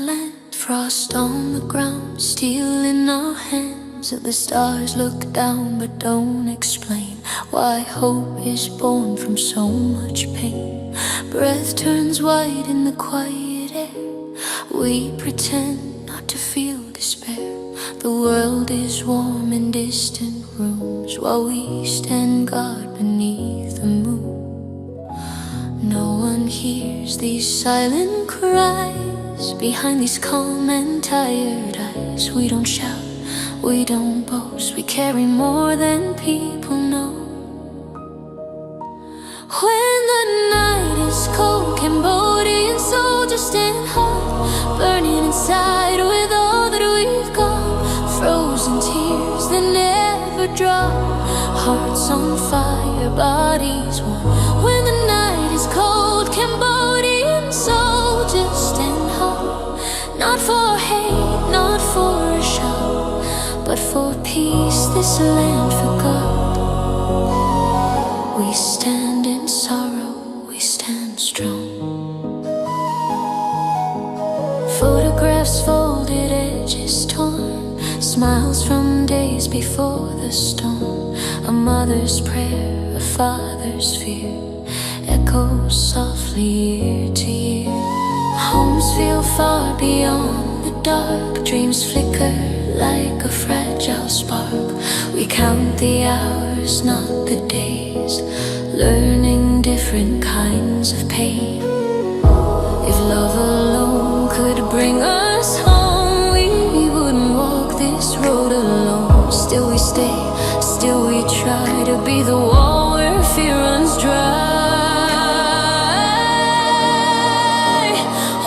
land, frost on the ground, steel in our hands. The stars look down but don't explain why hope is born from so much pain. Breath turns white in the quiet air. We pretend not to feel despair. The world is warm in distant rooms while we stand guard beneath the moon. No one hears these silent cries behind these calm and tired eyes. We don't shout, we don't boast, we carry more than people know. When the night is cold, Cambodian soldiers stand hard, burning inside with all that we've got. Frozen tears that never drop, hearts on fire, bodies warm. When the night is cold, Cambodian soldiers stand hard, not for hate, not for a show, but for peace this land forgot. We stand in sorrow, we stand strong. Photographs folded, edges torn, smiles from days before the storm. A mother's prayer, a father's fear, echoes softly year to year. Homes feel far beyond the dark, dreams flicker like a fragile spark. We count the hours, not the days, learning different kinds of pain. If love alone could bring us home, we wouldn't walk this road alone. Still we stay, still we try to be the wall where fear runs dry.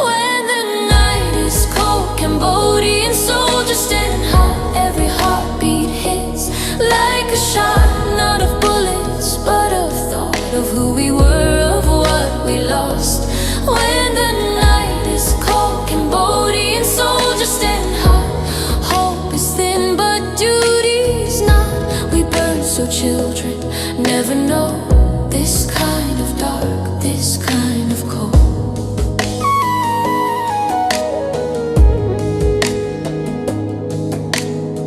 When the night is cold, Cambodian soldiers stand high. Every heartbeat hits like a shot, not of bullets, but of thought, of who we were, of what we lost. When the night is cold, Cambodian soldiers stand high. Hope is thin, but duty's not. We burn so children never know this kind of dark, this kind of cold.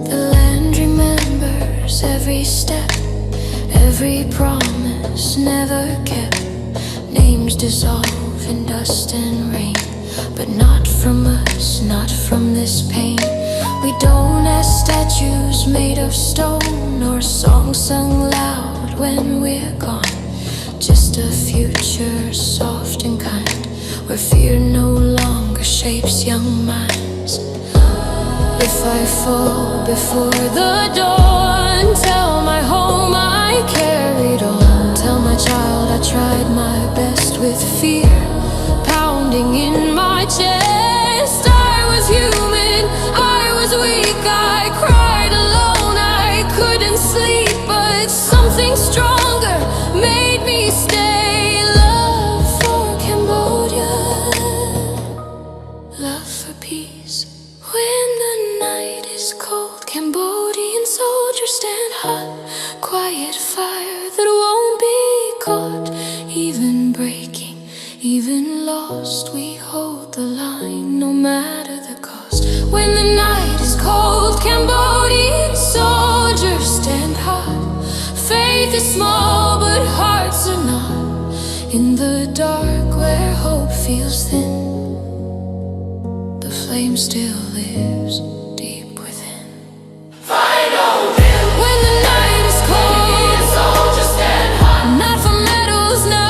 The land remembers every step, every promise never kept. Names dissolve in dust and rain, but not from us, not from this pain. We don't ask statues made of stone or songs sung loud when we're gone. Just a future soft and kind, where fear no longer shapes young minds. If I fall before the dawn, tell my home I carried on. Tell my child I tried my best with fear pounding in my chest. I was human, I was weak, I cried alone, I couldn't sleep, but something stronger made me stay. Love for Cambodia, love for peace. When the night is cold, Cambodian soldiers stand hot. Quiet fire that won't be caught. Even breaking, even lost, we hold the line no matter the cost. When the night is cold, Cambodian soldiers stand hot. Faith is small but hearts are not. In the dark where hope feels thin, the flame still lives deep within. When the night is cold, soldiers stand high. Not for medals, no,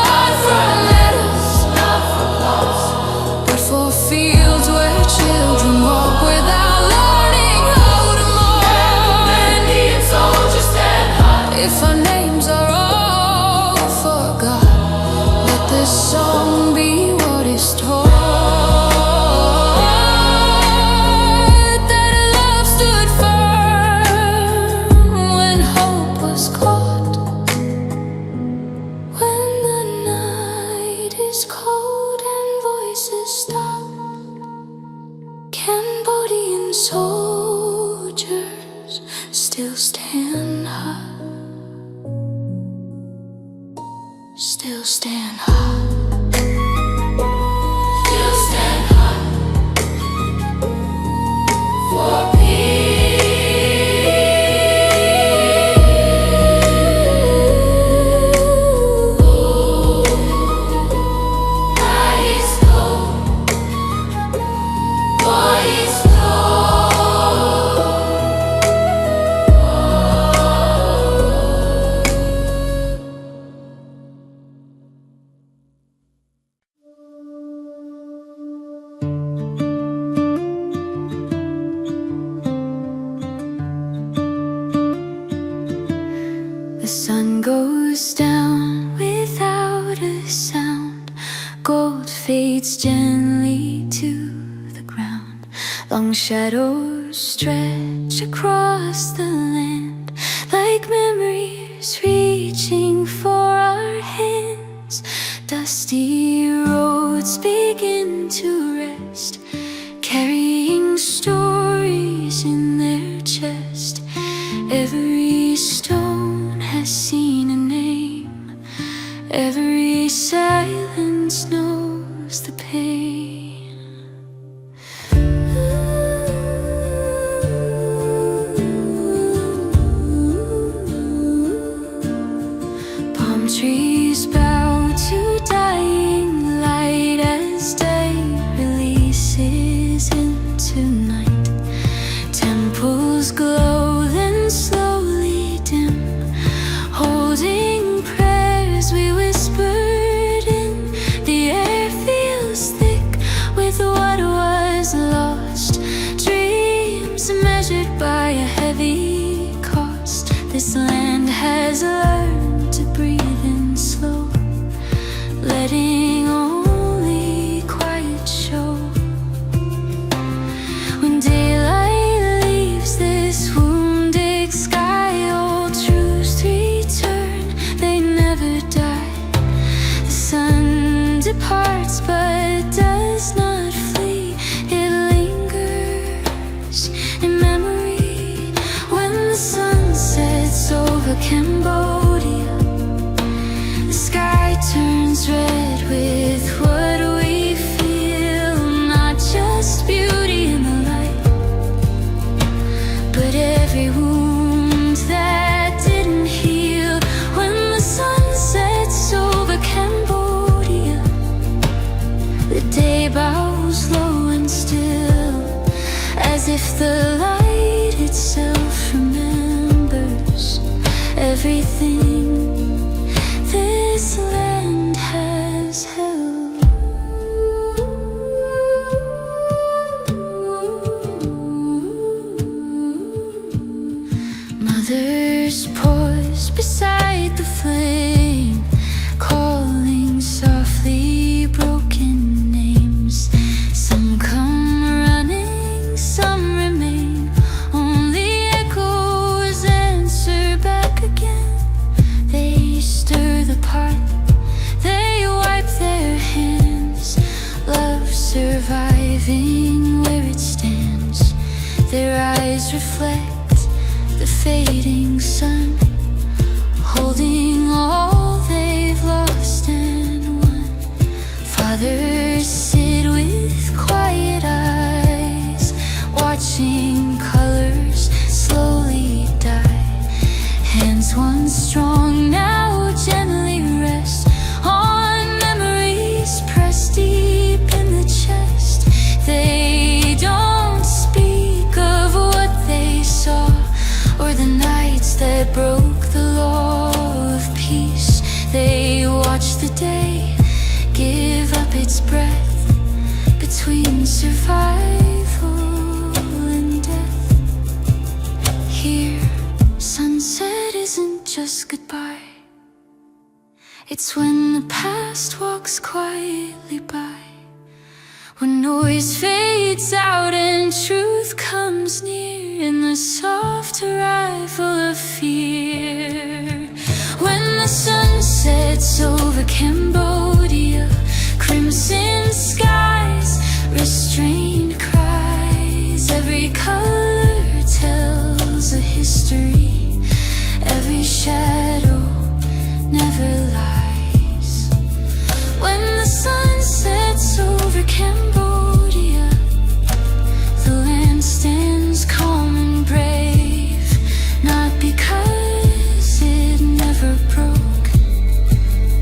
not for medals, not for loss, but for fields where children walk without learning how to mourn. Indian soldiers stand high. If our names are all forgot, let this song be what is told. Cold and voices stop. Cambodian soldiers still stand high, still stand high, still stand high. Long shadows stretch across the land, like memories reaching for our hands. Dusty roads begin to rest, carrying stories in their chest. Every stone has seen a name, every silence knows the pain. Palm trees bow to dying light as day releases into night. Temples glow, then slowly dim, holding prayers we whispered in. The air feels thick with what was lost, dreams measured by a heavy cost. This land has learned to breathe in slow, letting only quiet show. When daylight leaves this wounded sky, old truths return, they never die. The sun departs but does not flee, it lingers in memory. When the sun sets over Cambodia, the sky turns red with what we feel. Not just beauty in the light, but every wound that didn't heal. When the sun sets over Cambodia, the day bows low and still, as if the light itself remembers everything this land has held. Mothers pause beside the flame, calling softly broken names. Some come running, some remain, only echoes answer back again. They stir the pot, they wipe their hands, love surviving where it stands. Their eyes reflect the fading sun, holding all they've lost and won. Fathers sit with quiet eyes, watching colors slowly die. Hands once strong now gently rest on memories pressed deep in the chest. They don't speak of what they saw, or the nights that broke the law of peace. They watch the day give up its breath between survival and death. Here, sunset isn't just goodbye, it's when the past walks quietly by. When noise fades out and truth comes near, in the soft arrival of fear. When the sun sets over Cambodia, crimson skies, restrained cries. Every color tells a history, every shadow never lies. When the sun sets over Cambodia, the land stands calm and brave, not because it never broke,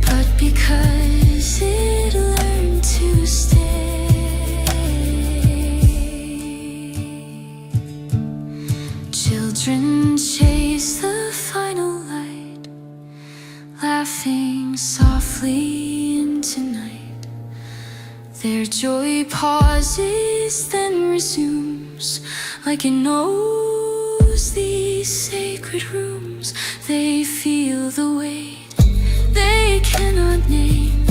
but because it learned to stay. Children chase the final light, laughing softly into night. Their joy pauses, then resumes, like it knows these sacred rooms. They feel the weight they cannot name,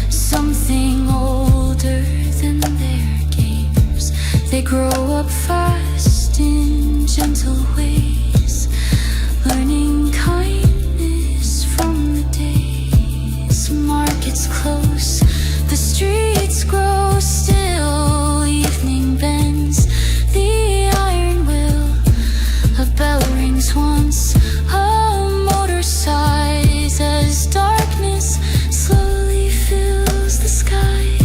something older than their games. They grow up fast in gentle ways, learning kindness from the days. Markets close, the streets grow still. Evening bends, the iron will. A bell rings once, a motor sighs as darkness slowly fills the sky.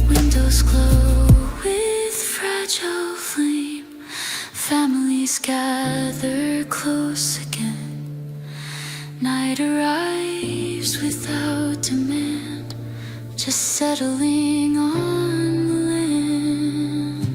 Windows glow with fragile flame. Families gather close again. Night arrives without demand, just settling on the land.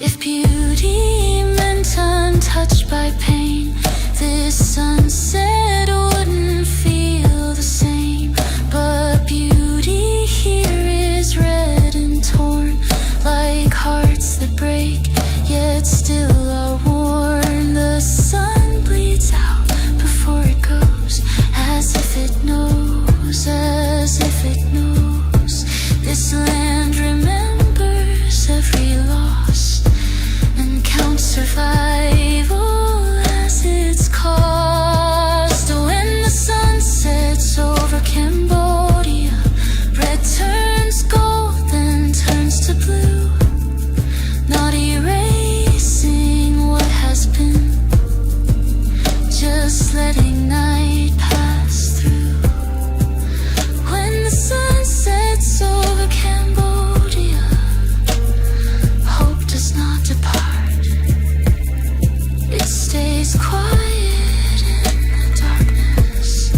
If beauty meant untouched by pain, this sunset wouldn't feel the same. But beauty here is red and torn, like hearts that break, yet still are worn. The sun bleeds out before it goes, as if it knows, as if it knows. This land remembers every loss and counts survival as its cost. When the sun sets over Cambodia, red turns gold, then turns to blue. Not erasing what has been, just letting night pass through. When the sun sets over Cambodia, hope does not depart. It stays quiet in the darkness,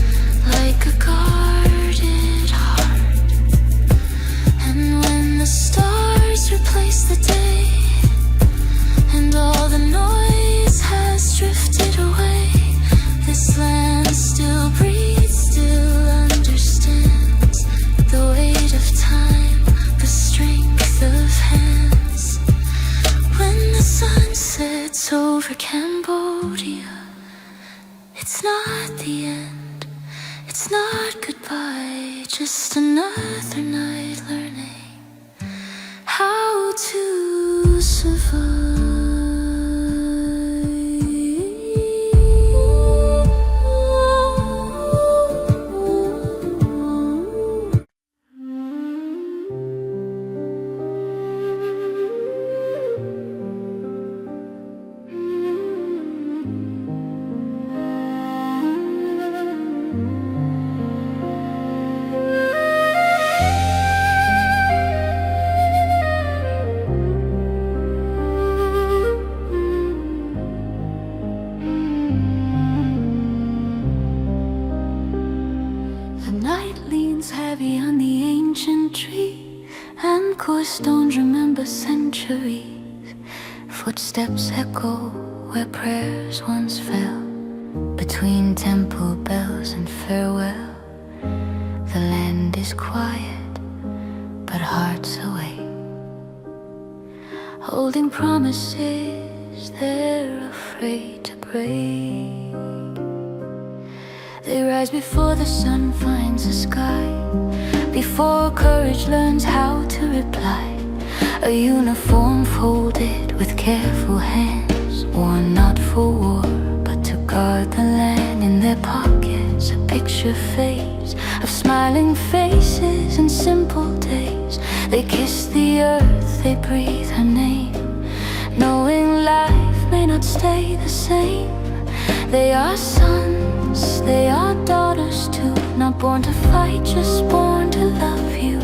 like a guarded heart. And when the stars replace the day, and all the noise has drifted away, this land still breathes, still understands the weight of time, the strength of hands. When the sun sets over Cambodia, it's not the end, it's not goodbye, just another night learning how to survive. Heavy on the ancient tree, and coarse stones remember centuries. Footsteps echo where prayers once fell, between temple bells and farewell. The land is quiet, but hearts awake, holding promises they're afraid to break. They rise before the sun finds the sky, before courage learns how to reply. A uniform folded with careful hands, worn not for war, but to guard the land. In their pockets a picture fades of smiling faces and simple days. They kiss the earth, they breathe her name, knowing life may not stay the same. They are sons, they are daughters too, not born to fight, just born to love you.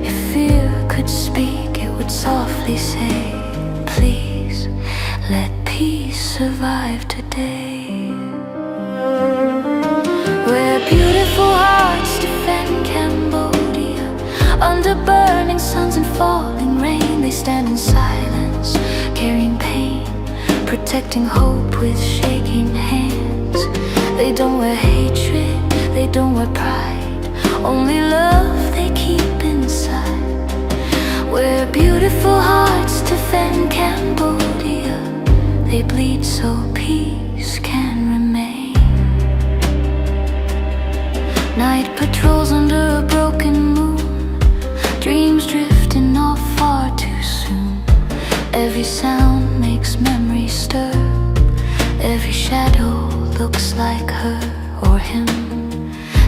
If fear could speak, it would softly say, please, let peace survive today. Where beautiful hearts defend Cambodia, under burning suns and falling rain. They stand in silence, carrying pain, protecting hope with shaking hands. They don't wear hatred, they don't wear pride, only love they keep inside. Where beautiful hearts defend Cambodia, they bleed so peace can remain. Night patrols under a broken moon, dreams drifting off far too Every sound makes memories stir. Every shadow looks like her or him.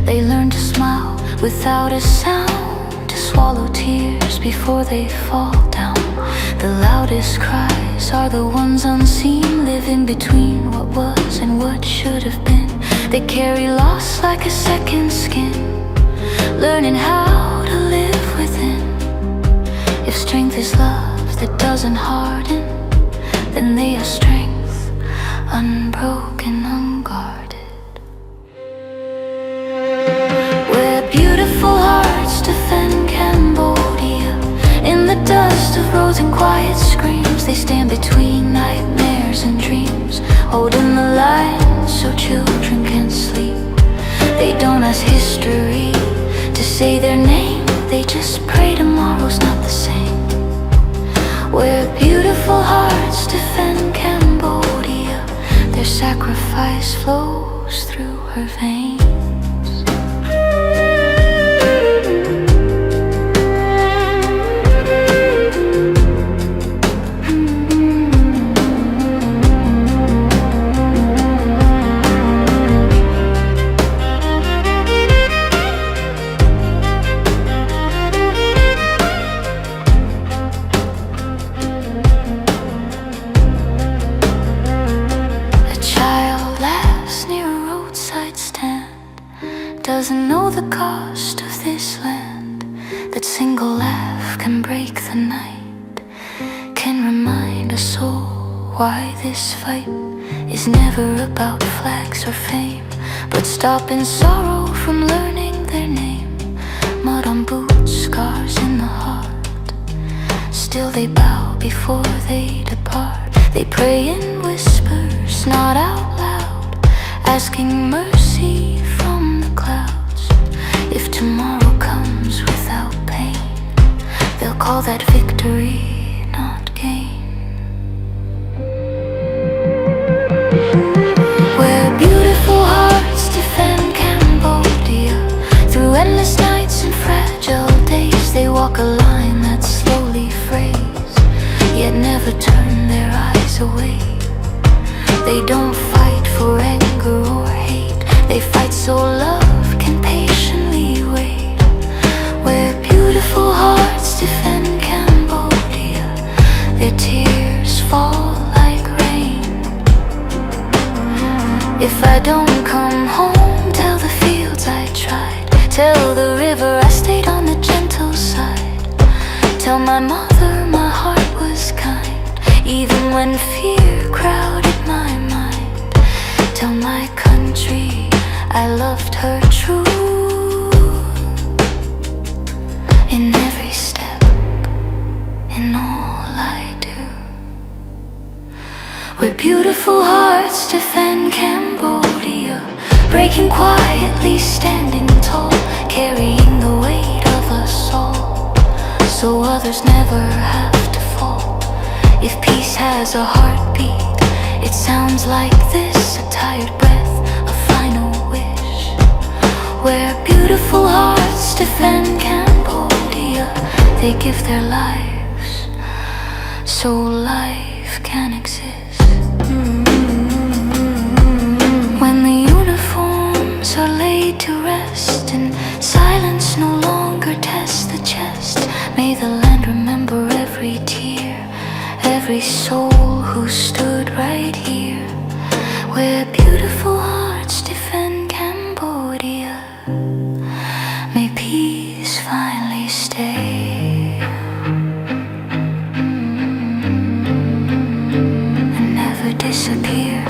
They learn to smile without a sound, to swallow tears before they fall down. The loudest cries are the ones unseen, living between what was and what should have been. They carry loss like a second skin, learning how to live within. If strength is love that doesn't harden, then they are strength, unbroken, unguarded. Where beautiful hearts defend Cambodia, in the dust of roads and quiet screams, they stand between nightmares and dreams, holding the line so children can sleep. They don't ask history to say their name, they just pray tomorrow's not the same. Where beautiful hearts defend Cambodia, their sacrifice flows through her veins. Doesn't know the cost of this land. That single laugh can break the night, can remind us all why this fight is never about flags or fame, but stopping sorrow from learning their name. Mud on boots, scars in the heart, still they bow before they depart. They pray in whispers, not out loud, asking mercy from the clouds. If tomorrow comes without pain, they'll call that victory, not gain. Where beautiful hearts defend Cambodia, through endless nights and fragile days, they walk a line that slowly frays, yet never turn their eyes away. They don't fight for anger or hate, they fight so love can patiently wait. Where beautiful hearts defend Cambodia, their tears fall like rain. If I don't come home, tell the fields I tried, tell the river I stayed on the gentle side. Tell my mother my heart was kind, even when fear crowded my mind. Tell my country I loved her true, in every step, in all I do. Where beautiful hearts defend Cambodia, breaking quietly, standing tall, carrying the weight of us all, so others never have to fall. If peace has a heartbeat, it sounds like this, a tired breath, a final wish. Where beautiful hearts defend Cambodia, they give their lives so life can exist. When the uniforms are laid to rest and silence no longer tests the chest, may the land remember every tear, every soul who stood right here. Where beautiful hearts defend Cambodia, may peace finally stay and never disappear.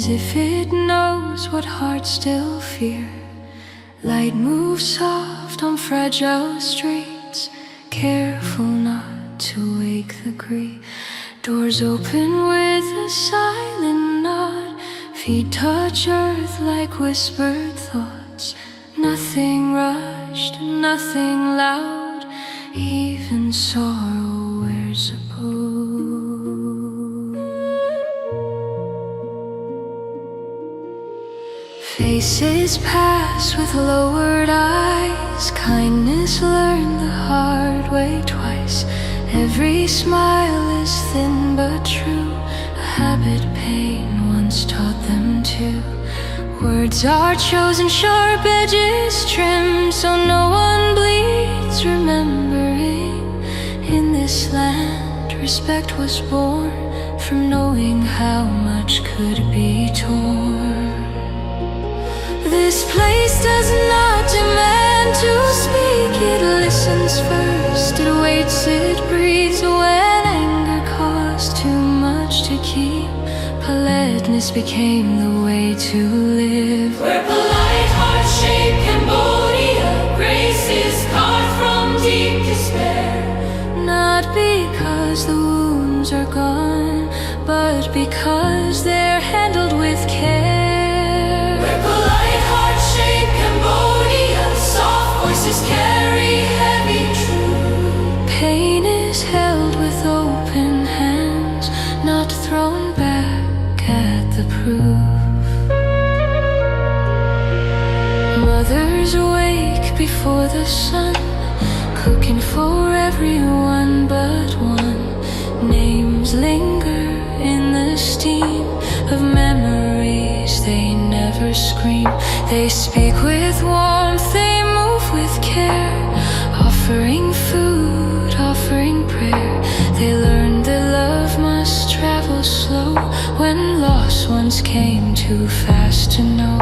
as if it knows what hearts still fear. Light moves soft on fragile streets, careful not to wake the grief. Doors open with a silent nod, feet touch earth like whispered thoughts. Nothing rushed, nothing loud, even sorrow wears a pose. Faces pass with lowered eyes, kindness learned the hard way twice. Every smile is thin but true, a habit pain once taught them to. Words are chosen, sharp edges trimmed, so no one bleeds remembering. In this land, respect was born from knowing how much could be torn. This place does not demand to speak, it listens first, it waits, it breathes. When anger caused too much to keep, politeness became the way to live. Where polite hearts shape Cambodia, grace is carved from deep despair. Not because the wounds are gone, but because they're handled with care. Where polite hearts shape Cambodia, soft voices carry heavy truth. Pain is held with open hands, not thrown back at the proof. Mothers awake before the sun, cooking for everyone but one. Names linger in the steam of memories they never scream. They speak with warmth, they move with care, offering food, offering prayer. They learn that love must travel slow when lost ones came too fast to know.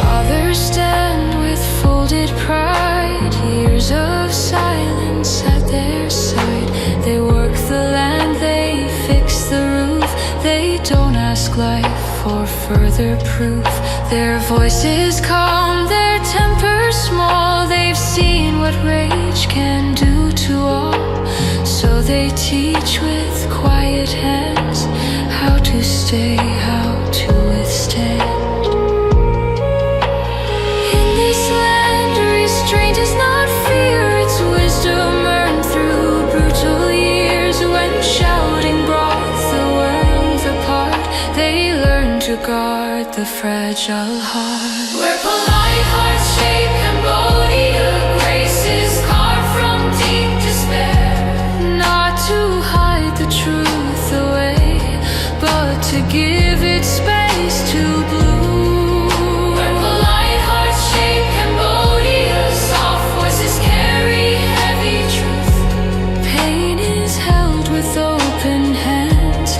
Fathers stand with folded pride, years of silence at their side. They work the land, they fix the roof, they don't ask life for further proof. Their voices calm, their tempers small. They've seen what rage can do to all, so they teach with quiet hands how to stay, how to withstand. In this land, restraint is not fear, it's wisdom earned through brutal years. When shouting brought the world apart, they learned to guard the fragile heart. Where polite hearts shape Cambodia, grace is carved from deep despair. Not to hide the truth away, but to give it space to bloom. Where polite hearts shape Cambodia, soft voices carry heavy truth. Pain is held with open hands,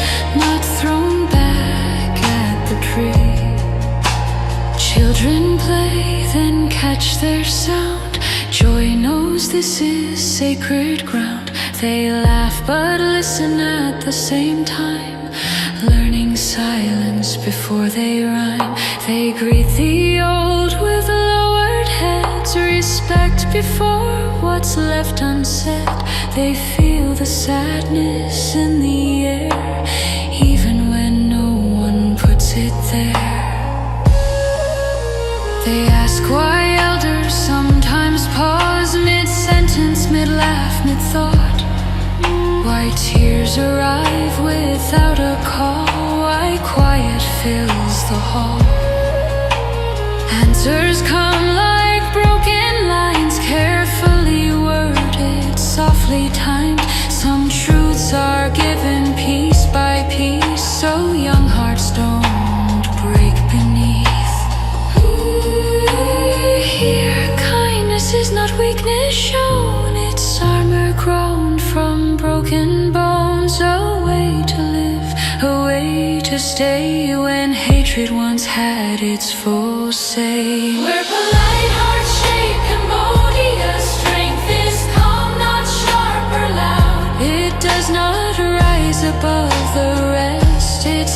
not thrown back at the tree. Children play, then catch their sound. Joy knows this is sacred ground. They laugh but listen at the same time, learning silence before they rhyme. They greet the old with lowered heads, respect before what's left unsaid. They feel the sadness in the air, even when no one puts it there. They ask why elders sometimes pause mid-sentence, mid-laugh, mid-thought. Why tears arrive without a call, why quiet fills the hall. Answers come like broken lines, carefully worded, softly timed. Some truths are given piece by piece, so young hearts don't break beneath. Here, kindness is not weakness shown, it's armor grown from broken bones. A way to live, a way to stay when hatred once had its full say. Where polite hearts shape Cambodia, strength is calm, not sharp or loud. It does not rise above the rest, it's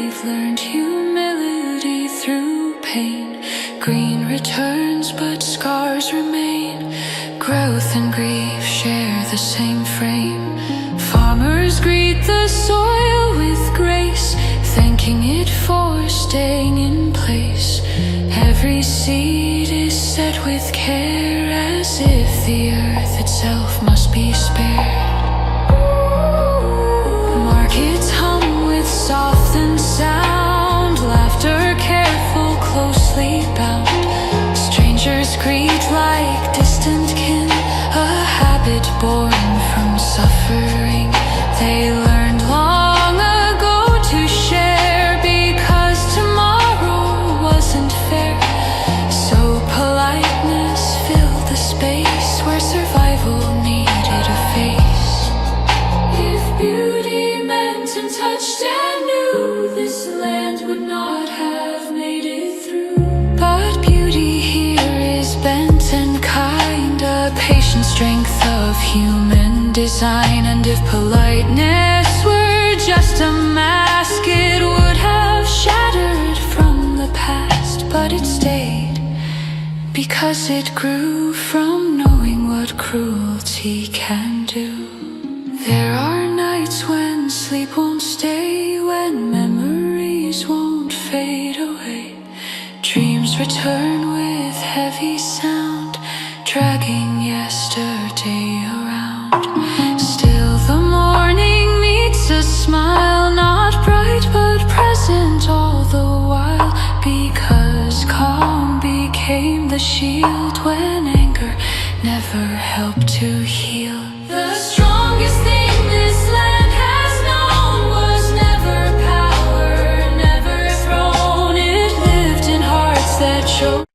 they've learned humility through pain. Green returns, but scars remain. Growth and grief share the same frame. Farmers greet the soil with grace, thanking it for staying in place. Every seed is set with care, as if the earth itself must be spared. Markets hum with softened sound, laughter careful, closely bound. Strangers greet like distant kin, a habit born from suffering. They learned long ago to share, because tomorrow wasn't fair. So politeness filled the space where survival needed a face. If beauty meant and touched and knew, this land would not have made it through. But beauty here is bent and kind, a patient strength of human design. And if politeness were just a mask, it would have shattered from the past. But it stayed, because it grew from knowing what cruelty can do. There are nights when sleep won't stay, when memories won't fade away. Dreams return with heavy sound, dragging yesterday around. Still the morning meets a smile, not bright but present all the while. Because calm became the shield when anger never helped to heal. The strongest thing this land has known was never power, never throne. It lived in hearts that chose.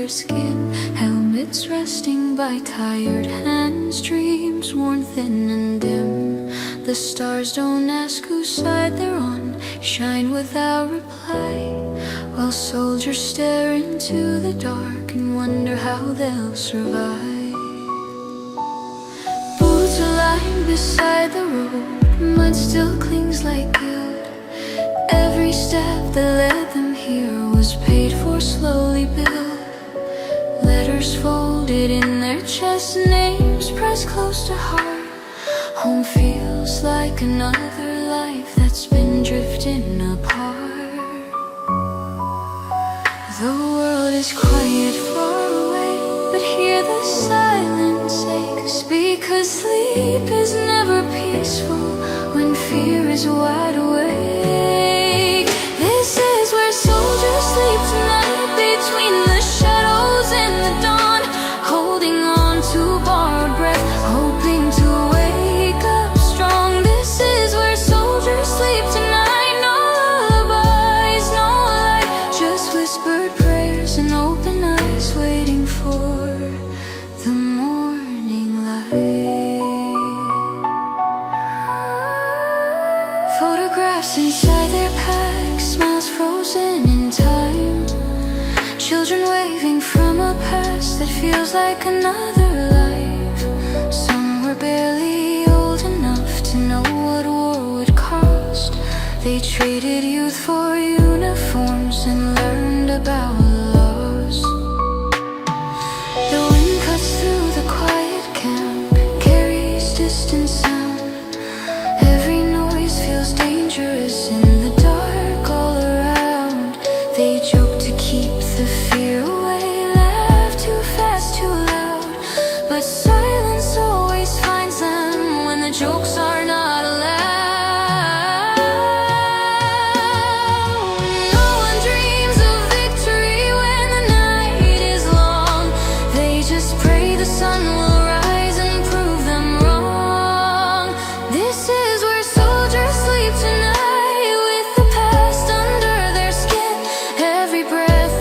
Skin, helmets resting by tired hands, dreams worn thin and dim. The stars don't ask whose side they're on, shine without reply, while soldiers stare into the dark and wonder how they'll survive. Boots are lying beside the road, mud still clings like guilt. Every step that led them here was paid for, slowly built. Letters folded in their chest, names pressed close to heart. Home feels like another life that's been drifting apart. The world is quiet far away, but hear the silence aches, because sleep is never peaceful when fear is wide awake. This is where soldiers sleep tonight, between the shadows and the dawn, holding on to borrowed breath, hoping to wake up strong. This is where soldiers sleep tonight. No lullabies, no light, just whispered prayers and open eyes, waiting for the morning light. Photographs inside their packs, smiles frozen in time. Children waving from a past that feels like another life. Some were barely old enough to know what war would cost. They traded youth for uniforms and learned about loss. The wind cuts through the quiet camp, carries distant sound. Every noise feels dangerous in the dark all around. They joke to keep the fear away, laugh too fast, too loud, but silence always finds them when the jokes are not allowed. No one dreams of victory when the night is long. They just pray the sun will rise and prove them wrong. This is where soldiers sleep tonight, with the past under their skin. Every breath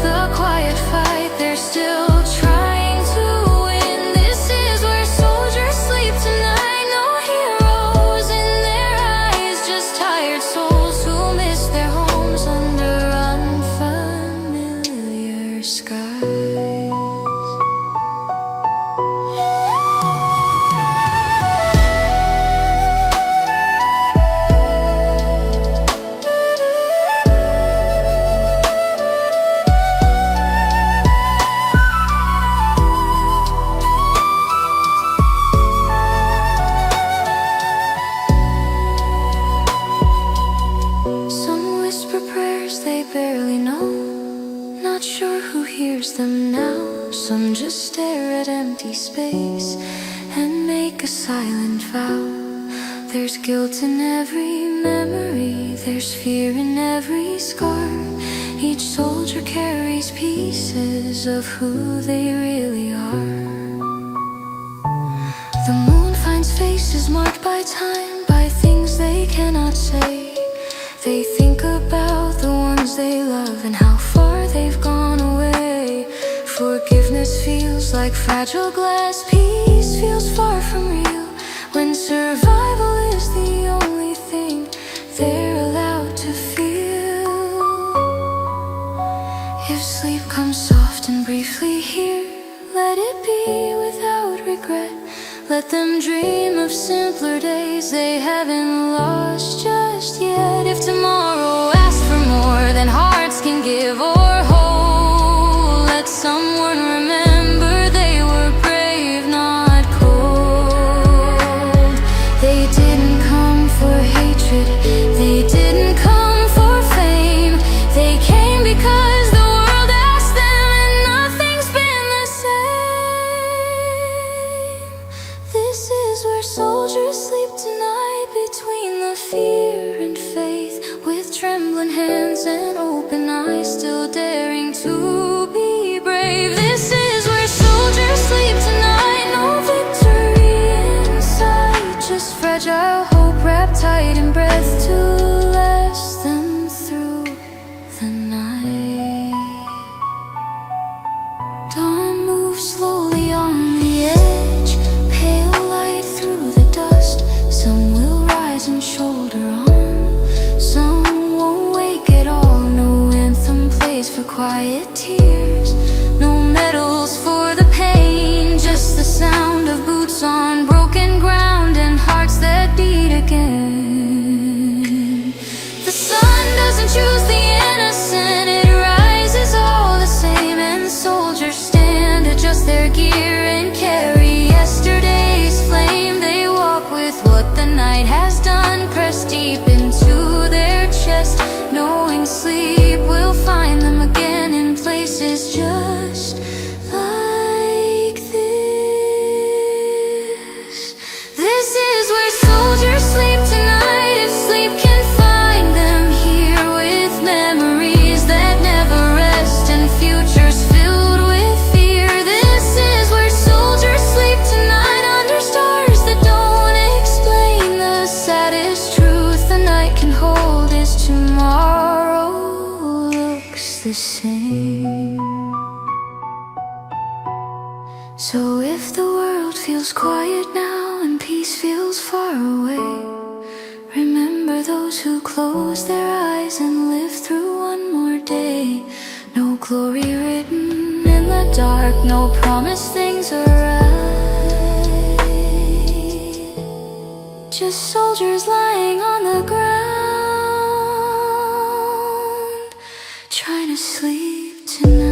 not sure who hears them now. Some just stare at empty space and make a silent vow. There's guilt in every memory, there's fear in every scar. Each soldier carries pieces of who they really are. The moon finds faces marked by time, by things they cannot say. They think about the ones they love and how far they've gone away. Forgiveness feels like fragile glass, peace feels far from real. When survival is the only thing they're allowed to feel. If sleep comes soft and briefly here, let it be without regret. Let them dream of simpler days they haven't lost just yet. If tomorrow asks for more than hearts can give or hold, let someone remember they were brave, not cold. They didn't come for hatred, they didn't come for fame. They came because the world asked them, and nothing's been the same. This is where soldiers sleep tonight, between the fear and faith, with trembling hands and open eyes, still daring to be brave. This is where soldiers sleep tonight, no victory in sight, just fragile hope wrapped tight in breath to last them through the night. Dawn moves slowly on the edge, pale light through the dust. Some will rise and shoulder on, some won't wake at all. No anthem plays for quiet tears, no medals for the pain, just the sound of boots on broken ground and hearts that beat again. The sun doesn't choose the innocent, it rises all the same, and soldiers stand, adjust their gear and carry yesterday's flame. They walk with what the night has done, pressed deep into their chest, knowing sleep will find them again in places just like this. This is where soldiers sleep tonight, if sleep can find them here, with memories that never rest and futures filled with fear. This is where soldiers sleep tonight, under stars that don't explain the saddest truth the night can hold is tomorrow looks the same. So if the world feels quiet now and peace feels far away, remember those who closed their eyes and lived through one more day. No glory written in the dark, no promise things are right, just soldiers lying on the ground, trying to sleep tonight.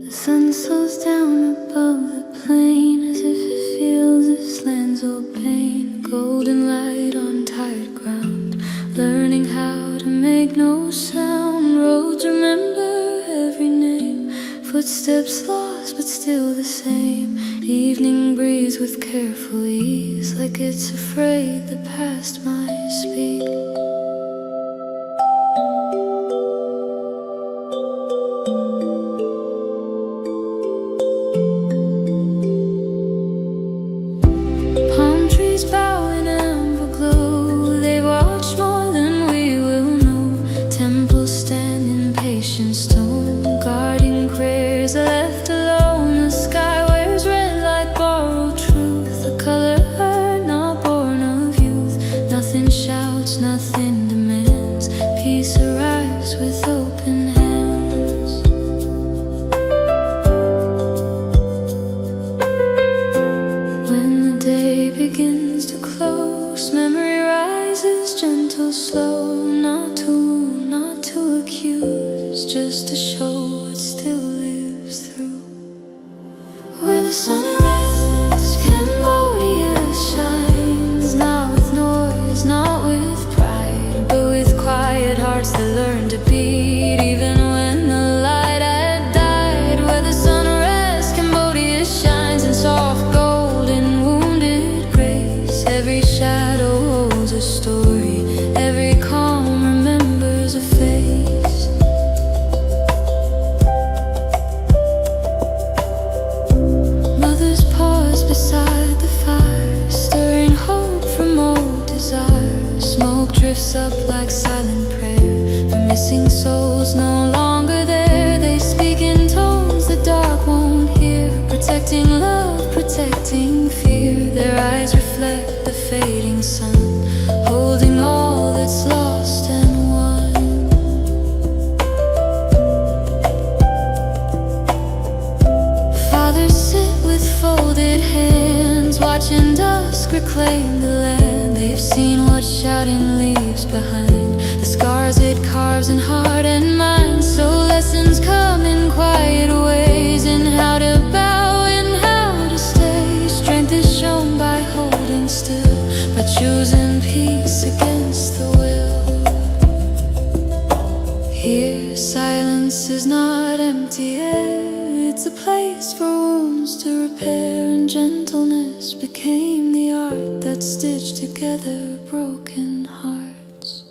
The sun slows down above the plain, as if it feels its land's old pain. Golden light on tired ground, learning how to make no sound. Roads remember every name, footsteps lost but still the same. Evening breeze with careful ease, like it's afraid the past might speak. Stone, God just to show it still lives through. Where the sun rests, Cambodia shines, not with noise, not with pride, but with quiet hearts that learn to beat even when the light had died. Where the sun rests, Cambodia shines in soft gold and wounded grace. Every shadow holds a story, every calm remembers a face. Mothers pause beside the fire, stirring hope from old desire. Smoke drifts up like silent prayer. The missing souls no longer there. They speak in tones the dark won't hear, protecting love, protecting fear. Their eyes reflect the fading sun, holding all that's lost and won. Fathers sit with folded hands, watching dusk reclaim the land. They've seen what shouting leaves behind, the scars it carves in heart and mind. So lessons come in quiet ways, in how to bow and how to stay. Strength is shown by holding still, by choosing peace against the will. Here silence is not empty air, it's a place for wounds to repair, and gentleness became the art that stitched together broken hearts.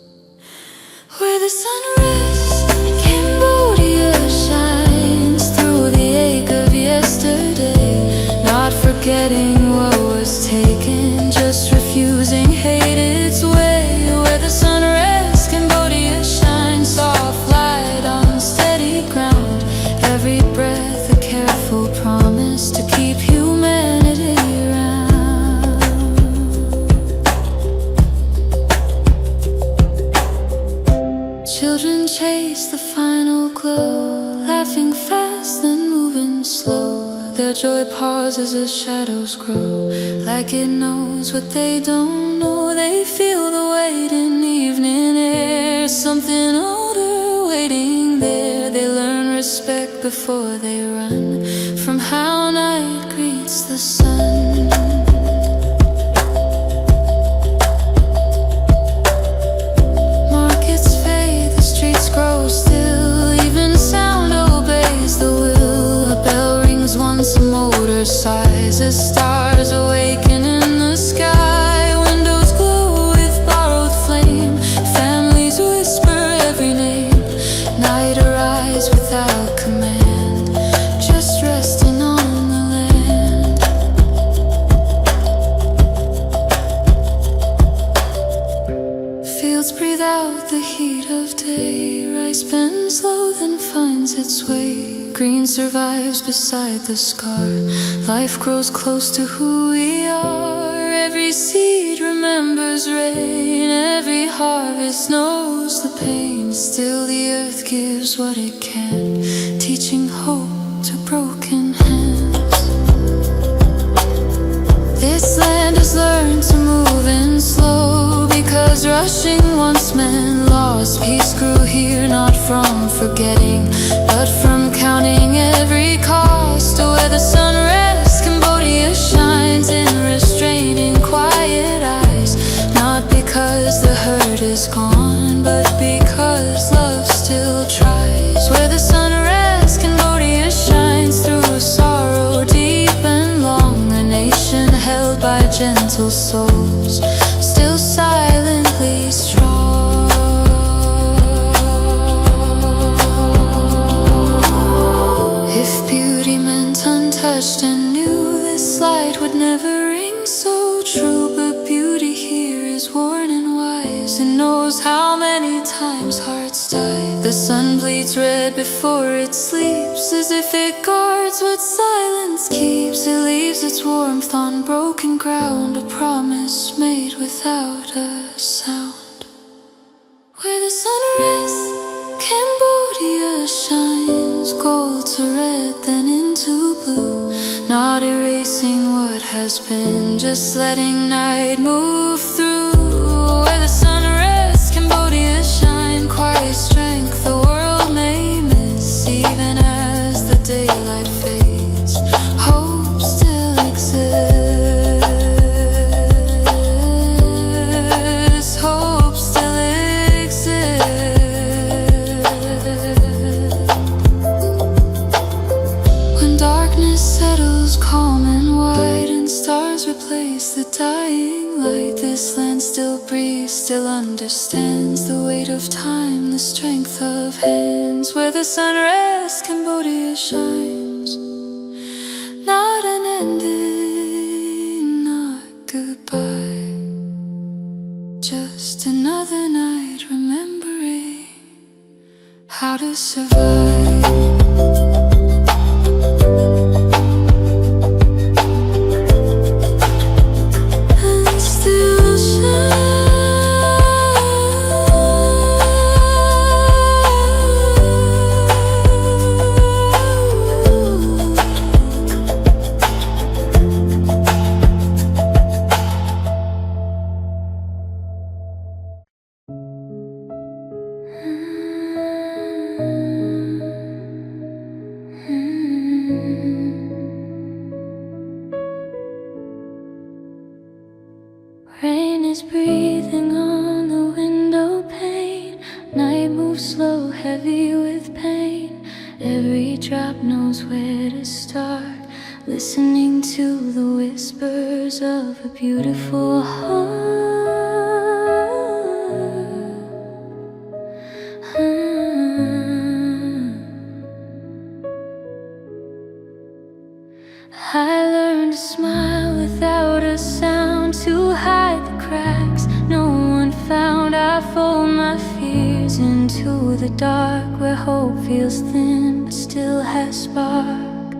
Where the sun rests, Cambodia shines through the ache of yesterday, not forgetting what was taken, just refusing hate its way. Where the sun rests, Cambodia shines, soft light on steady ground. Every breath a careful promise to keep humanity around. Children chase the final glow, laughing fast then moving slow. Their joy pauses as shadows grow, like it knows what they don't know. They feel the weight in evening air, something older waiting there. They learn respect before they run from how night greets the sun. Markets fade, the streets grow still, even sound obeys the will. A bell rings once, a motor sighs as stars awaken in the sky. Windows glow with borrowed flame, families whisper every name. Night arrives without command, just resting on the land. Fields breathe out the heat of day, rice bends slow then finds its way. Green survives beside the scar, life grows close to who we are. Every seed remembers rain, every harvest knows the pain. Still the earth gives what it can, teaching hope to broken hands. This land has learned to move in slow, because rushing once meant loss. Peace grew here not from forgetting, but from counting every cost. Where the sun rests, Cambodia shines in restraining quiet eyes, not because the hurt is gone, but because love still tries. Where the sun rests, Cambodia shines through sorrow deep and long. A nation held by gentle souls, still silently strong. If beauty meant untouched and new, this light would never ring so true. But beauty here is worn and wise, and knows how many times hearts die. The sun bleeds red before it sleeps, as if it guards what silence keeps. It leaves its warmth on broken ground, a promise made without a sound. Where the sun rests, Cambodia shines, gold to red then into blue. Not erasing what has been, just letting night move through. Where the sun rests, Cambodia shine, quiet strength the world may miss. light fades, hope still exists. Hope still exists. When darkness settles calm and white, and stars replace the dying light, this land still breathes, still understands the weight of time, the strength of hands. Where the sun rests, Cambodia shines. Not an ending, not goodbye, just another night remembering how to survive. Rain is breathing on the window pane. Night moves slow, heavy with pain. Every drop knows where to start, listening to the whispers of a beautiful heart. I learned to smile without a sound, to hide the cracks no one found. I fold my fears into the dark, where hope feels thin but still has spark.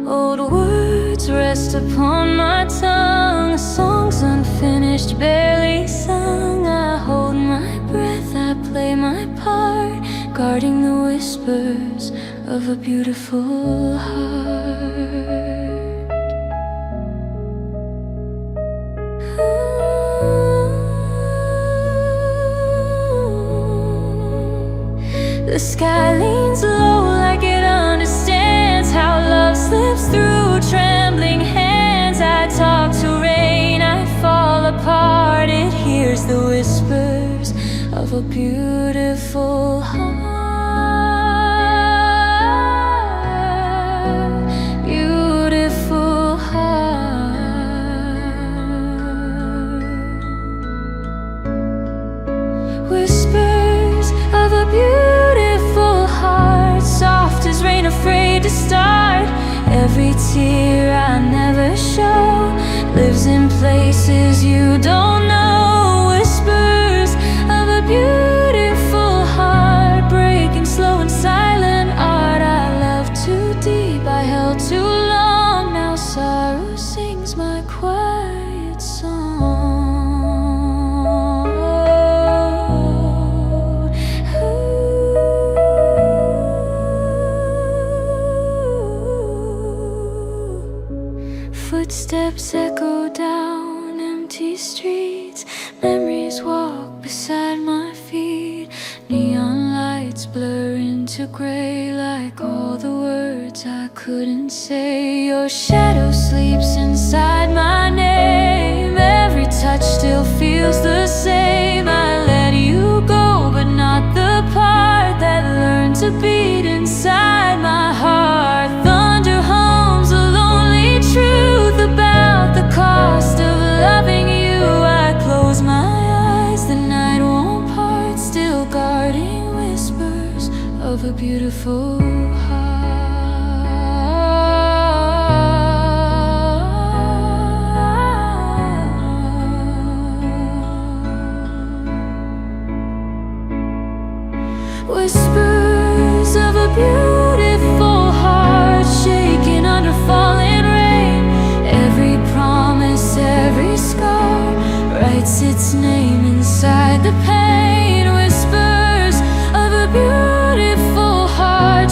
Old words rest upon my tongue, songs unfinished, barely sung. I hold my breath, I play my part, guarding the whispers of a beautiful heart. The sky leans low like it understands how love slips through trembling hands. I talk to rain, I fall apart. It hears the whispers of a beautiful heart. Beautiful heart. Whispers of a beautiful heart, soft as rain, afraid to start. Every tear I never show lives in places you don't know. Whispers of a beautiful heart, breaking slow and silent art. I loved too deep, I held too long. Now sorrow sings my quiet song. Footsteps echo down empty streets. Memories walk beside my feet. Neon lights blur into gray, like all the words I couldn't say. Your shadow sleeps inside my name. Every touch still feels the same. I let you go, but not the part that learned to beat inside my heart. Thunder hums a lonely truth about the cost of loving you. I close my eyes, the night won't part, still guarding whispers of a beautiful heart. Whispers of a beautiful heart, shaking under falling rain. Every promise, every scar writes its name inside the pain. Whispers of a beautiful heart,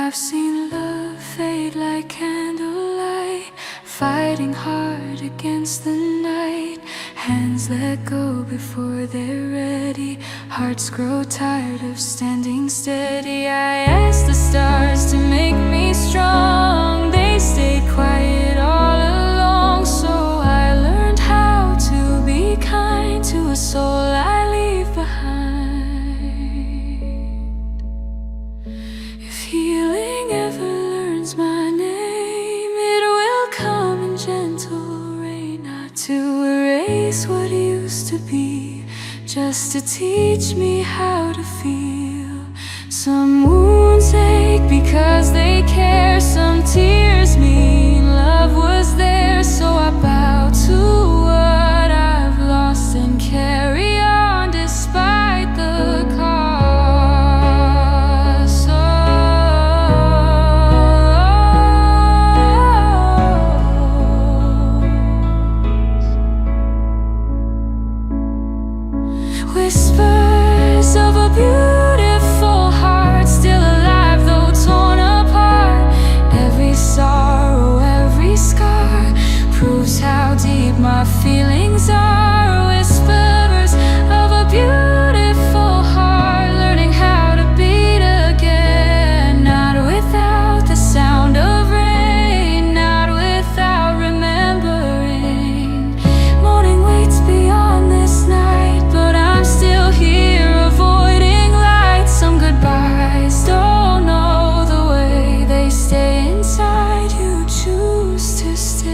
I've seen love fade like candlelight, fighting hard against the night. Hands let go before they're ready, hearts grow tired of standing steady. I asked the stars to make me strong, they stayed quiet all along. So I learned how to be kind to a soul I leave behind. If healing ever learns my name, it will come in gentle rain, not to erase what used to be, just to teach me how to feel. Some wounds ache because they care, some tears mean love was there. So I bow to what I've lost and carry on despite the cost. Whispers of a beautiful heart, still alive though torn apart. Every sorrow, every scar proves how deep my feelings are. Whispers of a beautiful heart, learning how to beat again, not without the sound of rain, not without remembering. Morning waits beyond this night, but I'm still here avoiding light. Some goodbyes don't know the way, they stay inside, you choose to stay.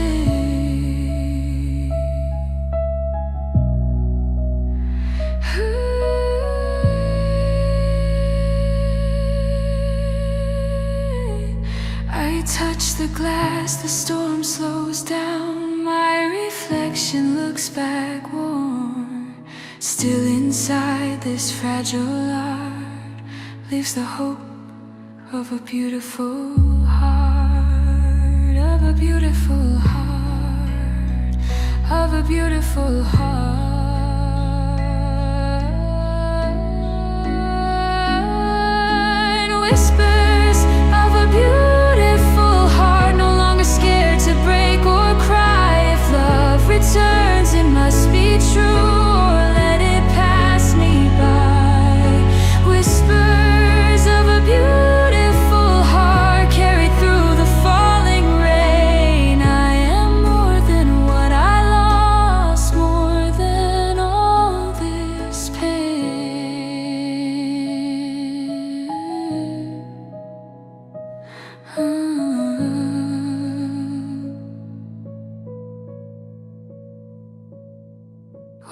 I touch the glass, the storm slows down. My reflection looks back warm. Still inside this fragile art lives the hope of a beautiful heart, of a beautiful heart, of a beautiful heart. Whispers of a beautiful heart, no longer scared to break or cry. If love returns, it must be true, or let it pass me by. Whispers of a beautiful heart carried through the falling rain. I am more than what I lost, more than all this pain.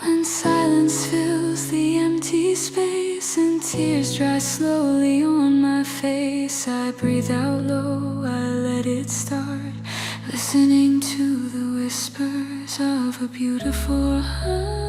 When silence fills the empty space and tears dry slowly on my face, I breathe out low, I let it start, listening to the whispers of a beautiful heart.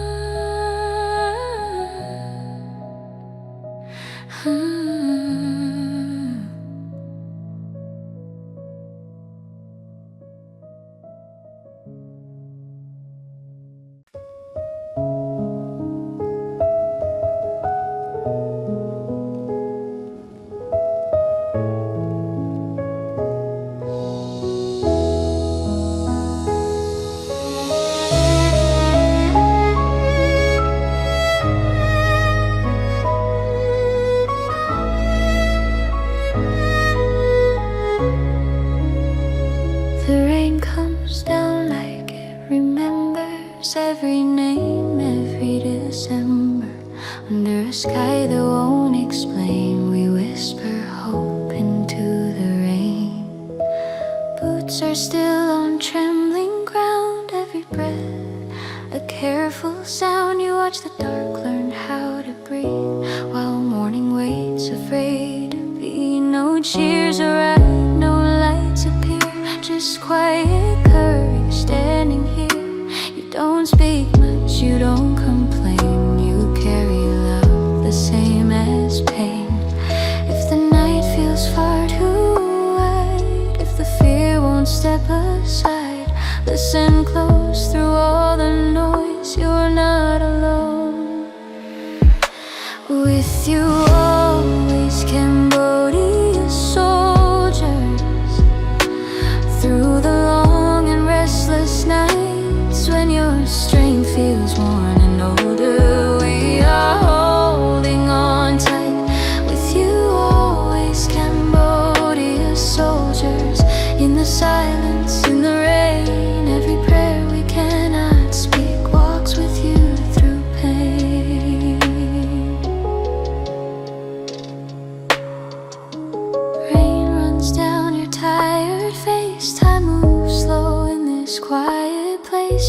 The rain comes down like it remembers every name, every December. Under a sky that won't explain, we whisper hope into the rain. Boots are still on trembling ground, every breath a careful sound. You watch the dark learn how to breathe, while morning waits afraid to be. No cheers arrive, no lights appear, just quiet courage standing here. You don't speak much, you don't complain, you carry love the same as pain. If the night feels far too wide, if the fear won't step aside, listen close through all the noise, you're not alone. With you always, Cambodia soul.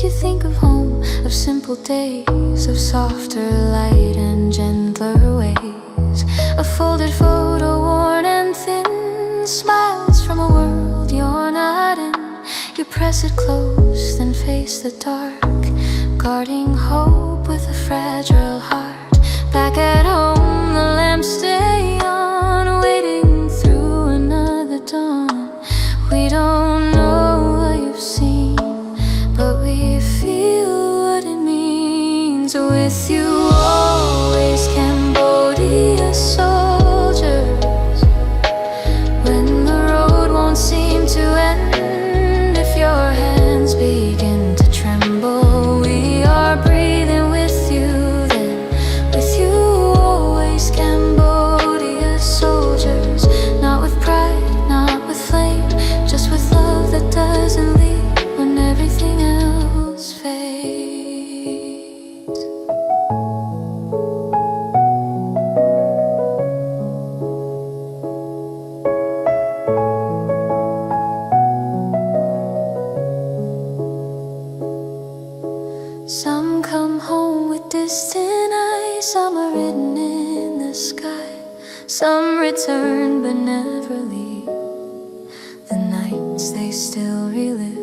you think of home, of simple days, of softer light and gentler ways. A folded photo, worn and thin, smiles from a world you're not in. You press it close, then face the dark, guarding hope with a fragile heart. Back at home, the lamps stay on, waiting through another dawn. We don't know what you've seen, but we feel what it means. With you always, Cambodia soldiers. When the road won't seem to end, if your hands begin to tremble, we are breathing with you then. With you always, Cambodia soldiers. Not with pride, not with flame, just with love that doesn't leave when everything else fades. Some come home with distant eyes, some are written in the sky. Some return but never leave, the nights they still relive.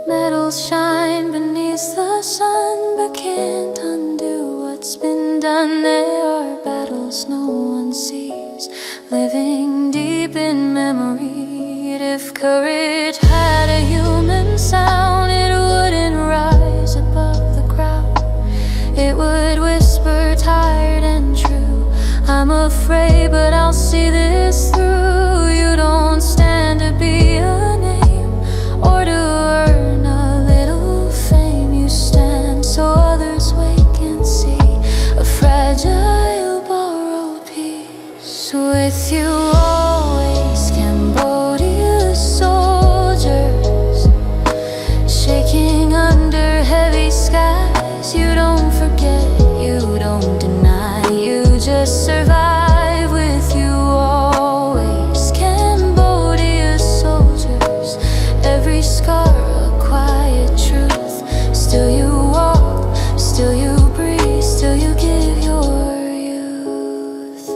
Metals shine beneath the sun, but can't undo what's been done. There are battles no one sees, living deep in memory. If courage had a human sound, it wouldn't rise above the crowd. It would whisper tired and true, I'm afraid, but I'll see this through. You don't stand to be a name or to earn a little fame. You stand so others wake and see a fragile borrowed peace. With you always, Cambodia soldiers, shaking under heavy skies. You don't forget, you don't deny, you just survive. With you always, Cambodia soldiers. Every scar a quiet truth. Still you walk, still you breathe, still you give your youth.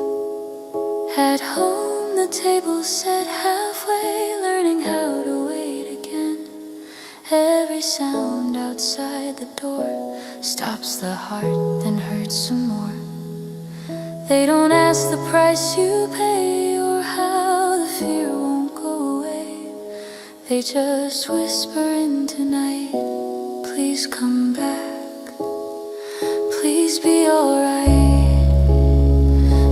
At home the table's set halfway, learning how to wait again. Every sound outside the door stops the heart, then hurts some more. They don't ask the price you pay or how the fear won't go away. They just whisper into night, please come back, please be alright.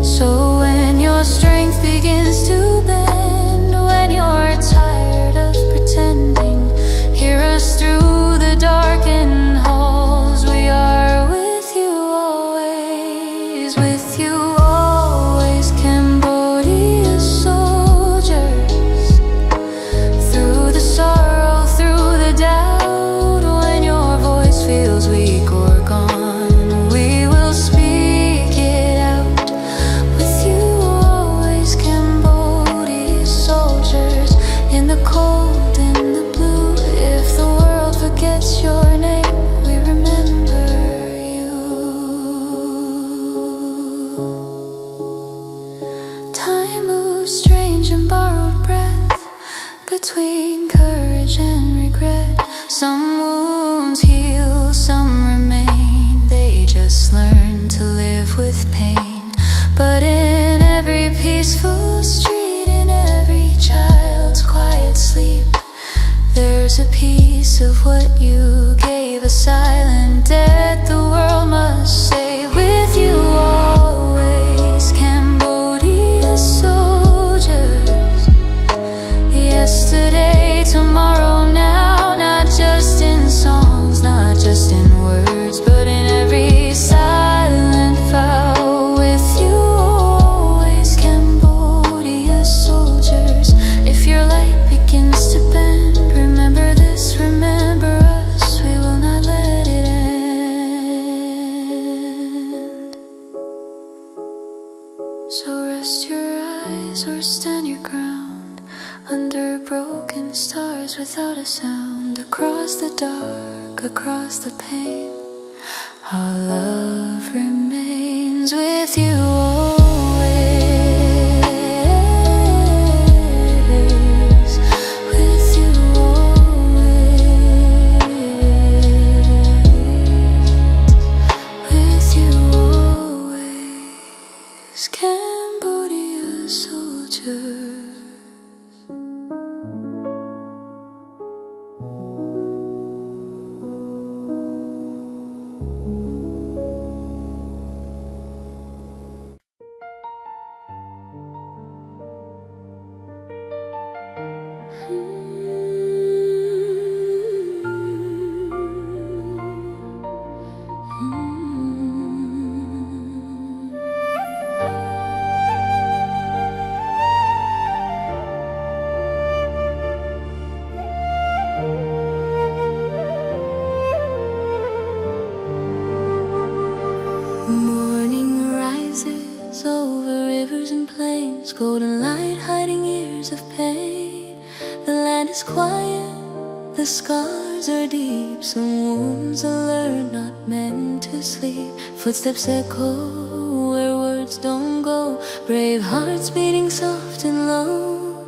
So when your strength begins to bend, when you're tired of pretending, hear us through the darkened halls. We are with you always, with you always, Cambodia soldiers. Through the sorrow, through the doubt, when your voice feels weak or gone, we will speak it out. With you always, Cambodia soldiers. In the cold, in the blue, if the world forgets your name, we remember you. Time moves strange and borrowed breath, between courage and regret. Some wounds heal, some remain. They just learn to live with pain. But in every peaceful street, in every child's quiet sleep, there's a piece of what you gave, a silent debt the world must say. With you always, Cambodia soldiers. Yesterday, tomorrow, now, not just in songs, not just in words, but in every silent vow. With you always, Cambodia soldiers. If your light begins to bend, remember this, remember us, we will not let it end. So rest your eyes or stand your ground under broken stars without a sound. And across the dark, across the pain, our love remains with you always, with you always, with you always. Cambodia soldier. Morning rises over rivers and plains, golden light hiding years of pain. The land is quiet, the scars are deep, some wounds alert, not meant to sleep. Footsteps echo where words don't go, brave hearts beating soft and low.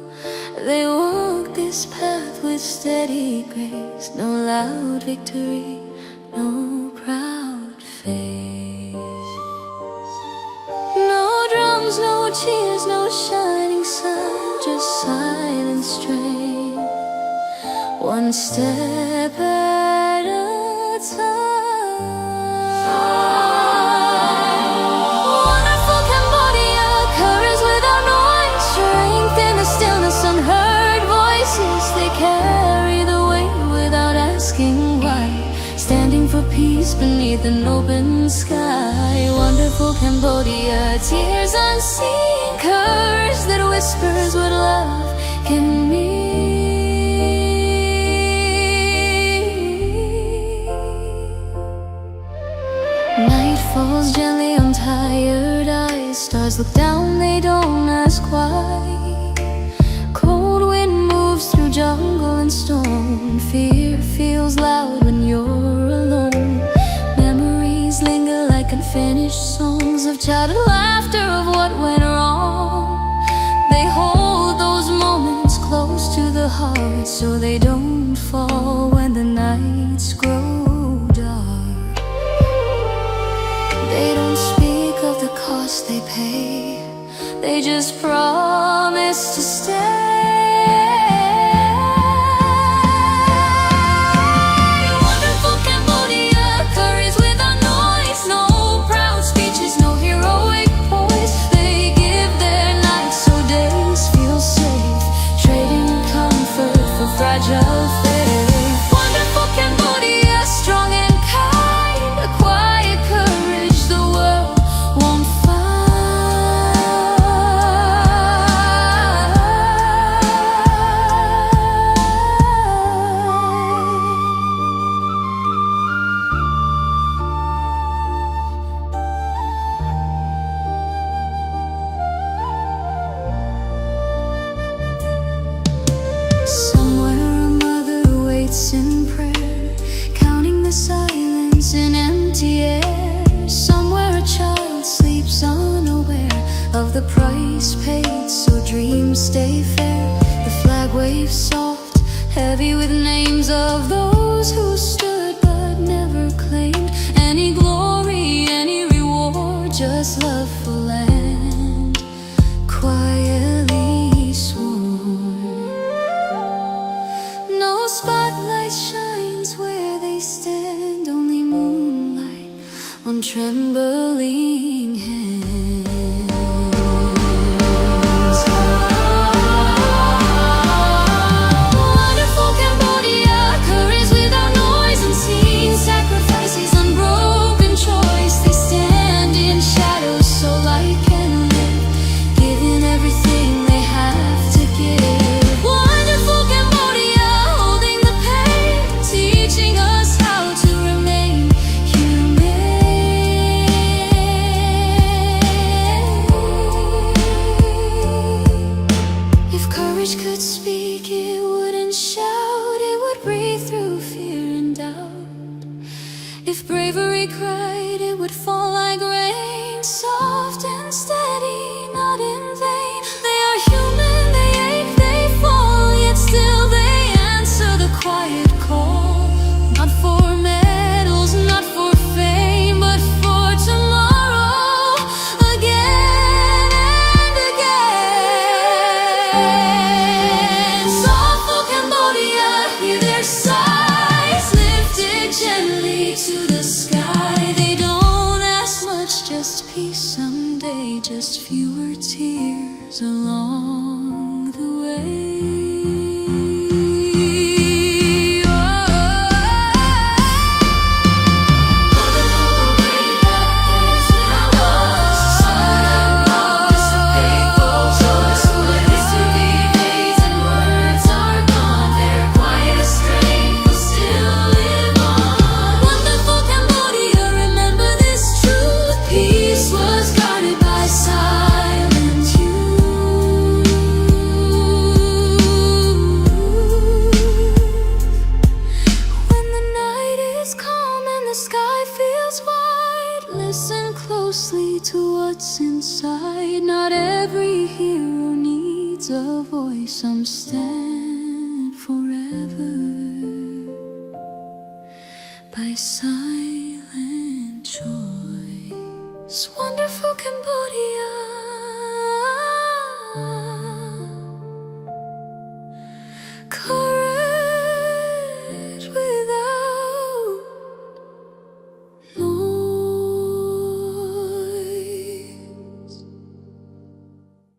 They walk this path with steady grace, no loud victory, no proud face. No drums, no cheers, no shining sun, just silent strain, one step at a time. Wonderful Cambodia, courage without noise, strength in the stillness, unheard voices. They carry the weight without asking why, standing for peace beneath an open sky. Wonderful Cambodia, tears unseen, courage that whispers what love can mean. Night falls gently on tired eyes, stars look down, they don't ask why. Cold wind moves through jungle and stone, fear feels loud when you're alone. Memories linger like unfinished songs of childhood laughter, of what went wrong. They hold those moments close to the heart, so they don't fall when the nights grow dark. They don't speak of the cost they pay, they just promise to stay. Fragile faith. Wonderful Cambodia, strong and kind, a quiet courage the world won't in prayer, counting the silence in empty air. Somewhere a child sleeps unaware of the price paid, so dreams stay fair. The flag waves soft, heavy with names of those who stood but never claimed any glory, any reward, just love for land, quietly sworn. No spotlight shines where they stand, only moonlight on trembling hands. Wonderful Cambodia, courage without noise, unseen sacrifices, unbroken choice. They stand in shadows so light can live, giving everything they have to give. Wonderful Cambodia, holding the pain, teaching us how to remain humane. day, just fewer tears along the way. Listen closely to what's inside. Not every hero needs a voice. I'm standing